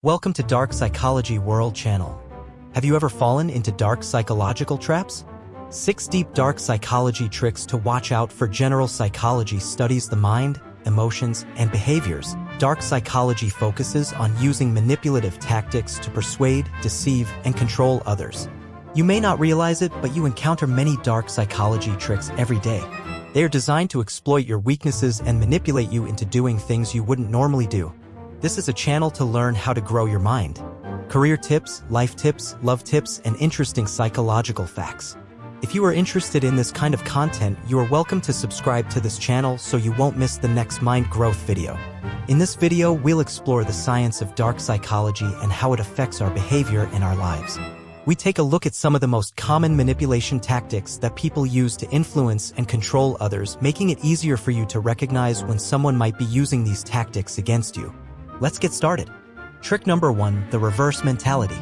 Welcome to Dark Psychology World Channel. Have you ever fallen into dark psychological traps? 6 deep dark psychology tricks to watch out for. General psychology studies the mind, emotions, and behaviors. Dark psychology focuses on using manipulative tactics to persuade, deceive, and control others. You may not realize it, but you encounter many dark psychology tricks every day. They are designed to exploit your weaknesses and manipulate you into doing things you wouldn't normally do. This is a channel to learn how to grow your mind. Career tips, life tips, love tips, and interesting psychological facts. If you are interested in this kind of content, you are welcome to subscribe to this channel so you won't miss the next mind growth video. In this video, we'll explore the science of dark psychology and how it affects our behavior and our lives. We take a look at some of the most common manipulation tactics that people use to influence and control others, making it easier for you to recognize when someone might be using these tactics against you. Let's get started. Trick number 1, the reverse mentality.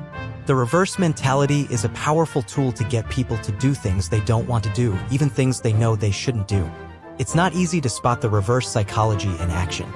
The reverse mentality is a powerful tool to get people to do things they don't want to do, even things they know they shouldn't do. It's not easy to spot the reverse psychology in action.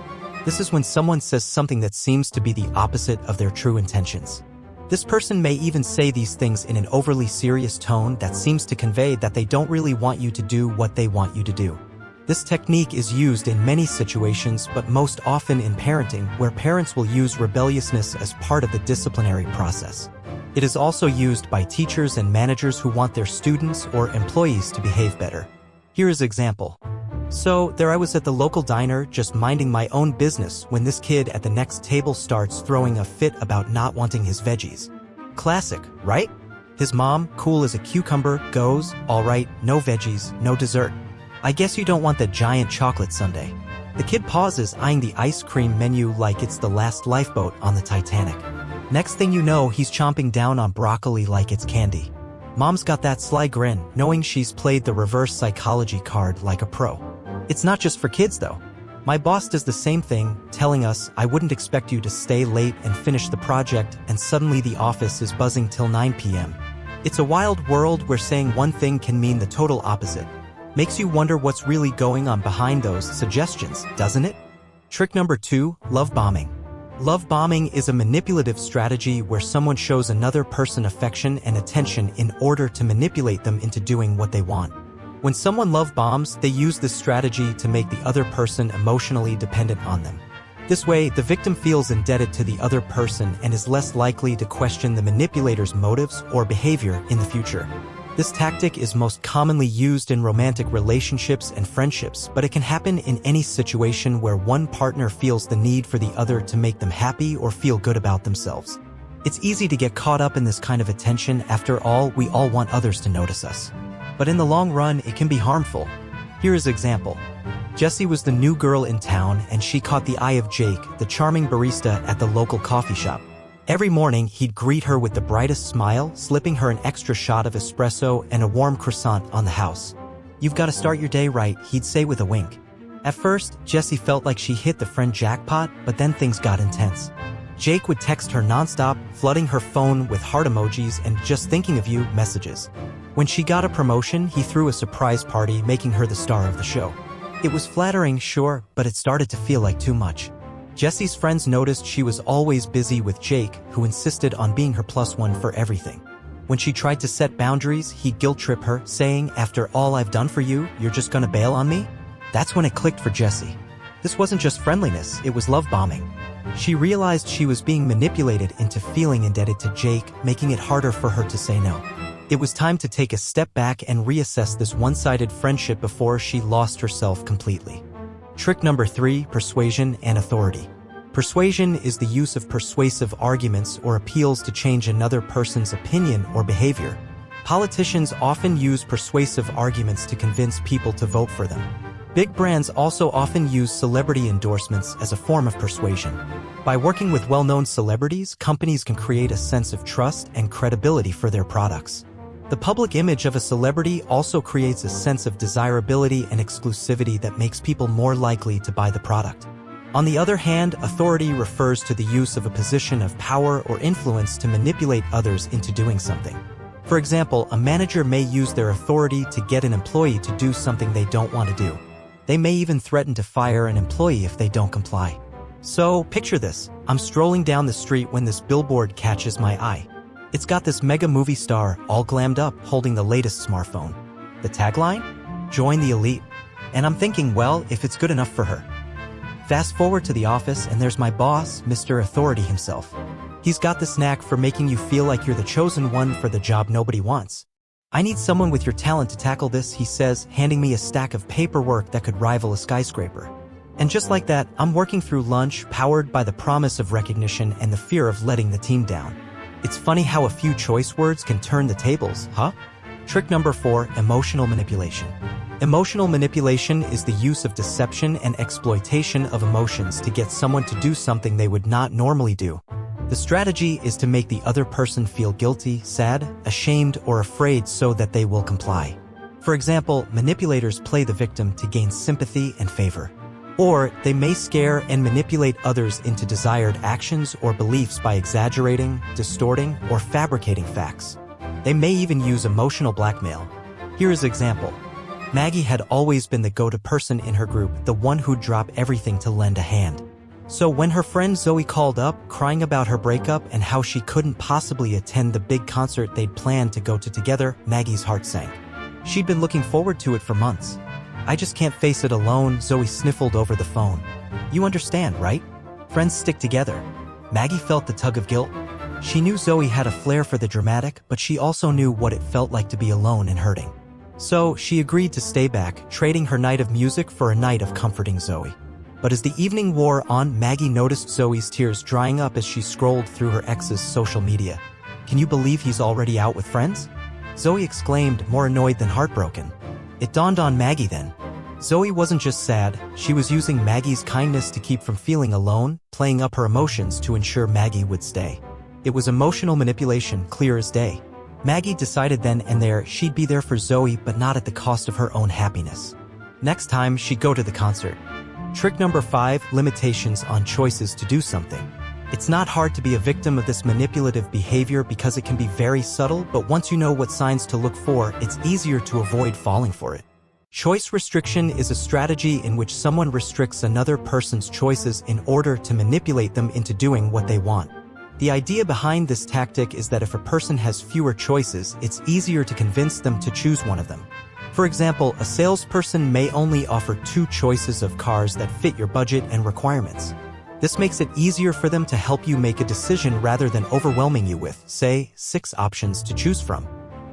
This is when someone says something that seems to be the opposite of their true intentions. This person may even say these things in an overly serious tone that seems to convey that they don't really want you to do what they want you to do. This technique is used in many situations, but most often in parenting, where parents will use rebelliousness as part of the disciplinary process. It is also used by teachers and managers who want their students or employees to behave better. Here is an example. So, there I was at the local diner just minding my own business when this kid at the next table starts throwing a fit about not wanting his veggies. Classic, right? His mom, cool as a cucumber, goes, "All right, no veggies, no dessert. I guess you don't want that giant chocolate sundae." The kid pauses, eyeing the ice cream menu like it's the last lifeboat on the Titanic. Next thing you know, he's chomping down on broccoli like it's candy. Mom's got that sly grin, knowing she's played the reverse psychology card like a pro. It's not just for kids though. My boss does the same thing, telling us, "I wouldn't expect you to stay late and finish the project," and suddenly the office is buzzing till 9 p.m. It's a wild world where saying one thing can mean the total opposite. Makes you wonder what's really going on behind those suggestions, doesn't it? Trick number 2, love bombing. Love bombing is a manipulative strategy where someone shows another person affection and attention in order to manipulate them into doing what they want. When someone love bombs, they use this strategy to make the other person emotionally dependent on them. This way, the victim feels indebted to the other person and is less likely to question the manipulator's motives or behavior in the future. This tactic is most commonly used in romantic relationships and friendships, but it can happen in any situation where one partner feels the need for the other to make them happy or feel good about themselves. It's easy to get caught up in this kind of attention. After all, we all want others to notice us. But in the long run, it can be harmful. Here is an example. Jessie was the new girl in town, and she caught the eye of Jake, the charming barista at the local coffee shop. Every morning, he'd greet her with the brightest smile, slipping her an extra shot of espresso and a warm croissant on the house. "You've got to start your day right," he'd say with a wink. At first, Jessie felt like she hit the friend jackpot, but then things got intense. Jake would text her nonstop, flooding her phone with heart emojis and "just thinking of you" messages. When she got a promotion, he threw a surprise party, making her the star of the show. It was flattering, sure, but it started to feel like too much. Jessie's friends noticed she was always busy with Jake, who insisted on being her +1 for everything. When she tried to set boundaries, he'd guilt-trip her, saying, "After all I've done for you, you're just gonna bail on me?" That's when it clicked for Jessie. This wasn't just friendliness, it was love bombing. She realized she was being manipulated into feeling indebted to Jake, making it harder for her to say no. It was time to take a step back and reassess this one-sided friendship before she lost herself completely. Trick number 3, persuasion and authority. Persuasion is the use of persuasive arguments or appeals to change another person's opinion or behavior. Politicians often use persuasive arguments to convince people to vote for them. Big brands also often use celebrity endorsements as a form of persuasion. By working with well-known celebrities, companies can create a sense of trust and credibility for their products. The public image of a celebrity also creates a sense of desirability and exclusivity that makes people more likely to buy the product. On the other hand, authority refers to the use of a position of power or influence to manipulate others into doing something. For example, a manager may use their authority to get an employee to do something they don't want to do. They may even threaten to fire an employee if they don't comply. So, picture this. I'm strolling down the street when this billboard catches my eye. It's got this mega movie star all glammed up holding the latest smartphone. The tagline? Join the elite. And I'm thinking, well, if it's good enough for her. Fast forward to the office and there's my boss, Mr. Authority himself. He's got this knack for making you feel like you're the chosen one for the job nobody wants. I need someone with your talent to tackle this, he says, handing me a stack of paperwork that could rival a skyscraper. And just like that, I'm working through lunch, powered by the promise of recognition and the fear of letting the team down. It's funny how a few choice words can turn the tables, huh? Trick number 4, emotional manipulation. Emotional manipulation is the use of deception and exploitation of emotions to get someone to do something they would not normally do. The strategy is to make the other person feel guilty, sad, ashamed, or afraid so that they will comply. For example, manipulators play the victim to gain sympathy and favor. Or they may scare and manipulate others into desired actions or beliefs by exaggerating, distorting, or fabricating facts. They may even use emotional blackmail. Here is an example. Maggie had always been the go-to person in her group, the one who'd drop everything to lend a hand. So when her friend Zoe called up, crying about her breakup and how she couldn't possibly attend the big concert they'd planned to go to together, Maggie's heart sank. She'd been looking forward to it for months. I just can't face it alone, Zoe sniffled over the phone. You understand, right? Friends stick together. Maggie felt the tug of guilt. She knew Zoe had a flair for the dramatic, but she also knew what it felt like to be alone and hurting. So she agreed to stay back, trading her night of music for a night of comforting Zoe. But as the evening wore on, Maggie noticed Zoe's tears drying up as she scrolled through her ex's social media. Can you believe he's already out with friends? Zoe exclaimed, more annoyed than heartbroken. It dawned on Maggie then. Zoe wasn't just sad, she was using Maggie's kindness to keep from feeling alone, playing up her emotions to ensure Maggie would stay. It was emotional manipulation, clear as day. Maggie decided then and there she'd be there for Zoe, but not at the cost of her own happiness. Next time, she'd go to the concert. Trick number 5, limitations on choices to do something. It's not hard to be a victim of this manipulative behavior because it can be very subtle, but once you know what signs to look for, it's easier to avoid falling for it. Choice restriction is a strategy in which someone restricts another person's choices in order to manipulate them into doing what they want. The idea behind this tactic is that if a person has fewer choices, it's easier to convince them to choose one of them. For example, a salesperson may only offer 2 choices of cars that fit your budget and requirements. This makes it easier for them to help you make a decision rather than overwhelming you with, say, 6 options to choose from.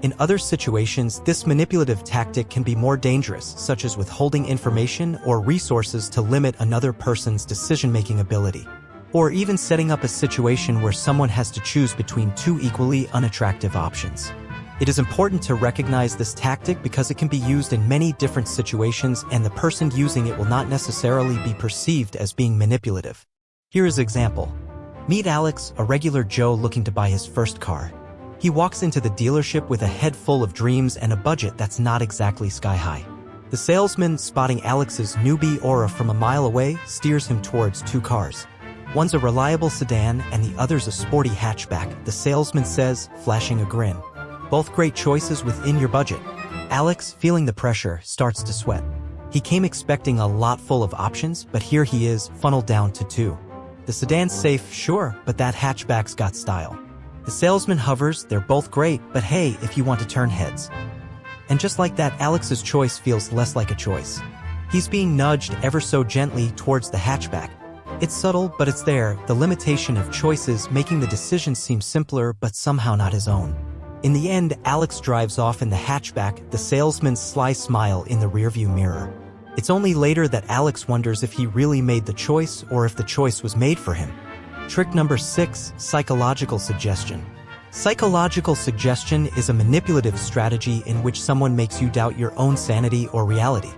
In other situations, this manipulative tactic can be more dangerous, such as withholding information or resources to limit another person's decision-making ability, or even setting up a situation where someone has to choose between 2 equally unattractive options. It is important to recognize this tactic because it can be used in many different situations and the person using it will not necessarily be perceived as being manipulative. Here is an example. Meet Alex, a regular Joe looking to buy his first car. He walks into the dealership with a head full of dreams and a budget that's not exactly sky-high. The salesman, spotting Alex's newbie aura from a mile away, steers him towards 2 cars. One's a reliable sedan and the other's a sporty hatchback, the salesman says, flashing a grin. Both great choices within your budget. Alex, feeling the pressure, starts to sweat. He came expecting a lot full of options, but here he is, funneled down to 2. The sedan's safe, sure, but that hatchback's got style. The salesman hovers, they're both great, but hey, if you want to turn heads. And just like that, Alex's choice feels less like a choice. He's being nudged ever so gently towards the hatchback. It's subtle, but it's there, the limitation of choices making the decision seem simpler but somehow not his own. In the end, Alex drives off in the hatchback, the salesman's sly smile in the rearview mirror. It's only later that Alex wonders if he really made the choice or if the choice was made for him. Trick number 6, psychological suggestion. Psychological suggestion is a manipulative strategy in which someone makes you doubt your own sanity or reality.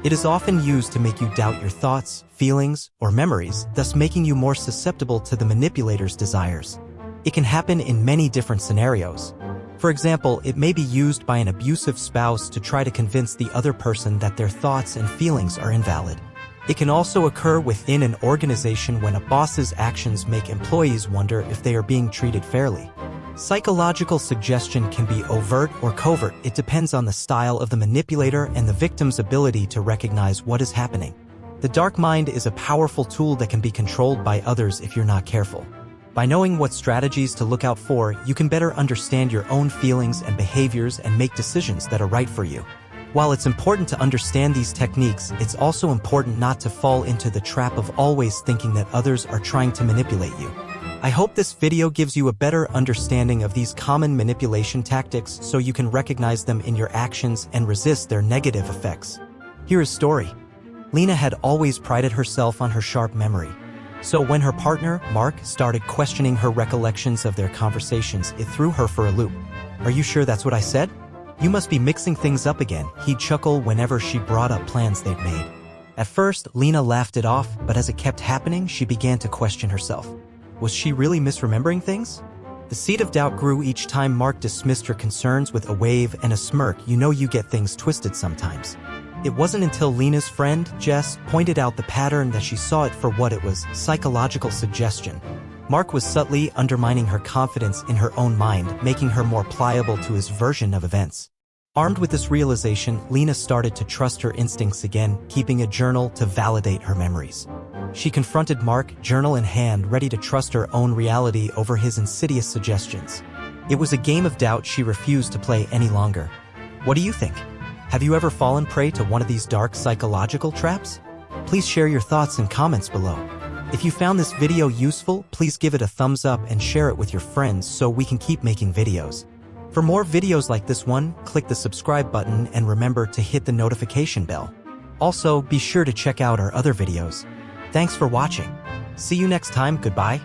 It is often used to make you doubt your thoughts, feelings, or memories, thus making you more susceptible to the manipulator's desires. It can happen in many different scenarios. For example, it may be used by an abusive spouse to try to convince the other person that their thoughts and feelings are invalid. It can also occur within an organization when a boss's actions make employees wonder if they are being treated fairly. Psychological suggestion can be overt or covert. It depends on the style of the manipulator and the victim's ability to recognize what is happening. The dark mind is a powerful tool that can be controlled by others if you're not careful. By knowing what strategies to look out for, you can better understand your own feelings and behaviors and make decisions that are right for you. While it's important to understand these techniques, it's also important not to fall into the trap of always thinking that others are trying to manipulate you. I hope this video gives you a better understanding of these common manipulation tactics so you can recognize them in your actions and resist their negative effects. Here is story. Lena had always prided herself on her sharp memory. So when her partner, Mark, started questioning her recollections of their conversations, it threw her for a loop. "Are you sure that's what I said? You must be mixing things up again," he'd chuckle whenever she brought up plans they'd made. At first, Lena laughed it off, but as it kept happening, she began to question herself. Was she really misremembering things? The seed of doubt grew each time Mark dismissed her concerns with a wave and a smirk. "You know you get things twisted sometimes." It wasn't until Lena's friend, Jess, pointed out the pattern that she saw it for what it was: psychological suggestion. Mark was subtly undermining her confidence in her own mind, making her more pliable to his version of events. Armed with this realization, Lena started to trust her instincts again, keeping a journal to validate her memories. She confronted Mark, journal in hand, ready to trust her own reality over his insidious suggestions. It was a game of doubt she refused to play any longer. What do you think? Have you ever fallen prey to one of these dark psychological traps? Please share your thoughts and comments below. If you found this video useful, please give it a thumbs up and share it with your friends so we can keep making videos. For more videos like this one, click the subscribe button and remember to hit the notification bell. Also, be sure to check out our other videos. Thanks for watching. See you next time. Goodbye.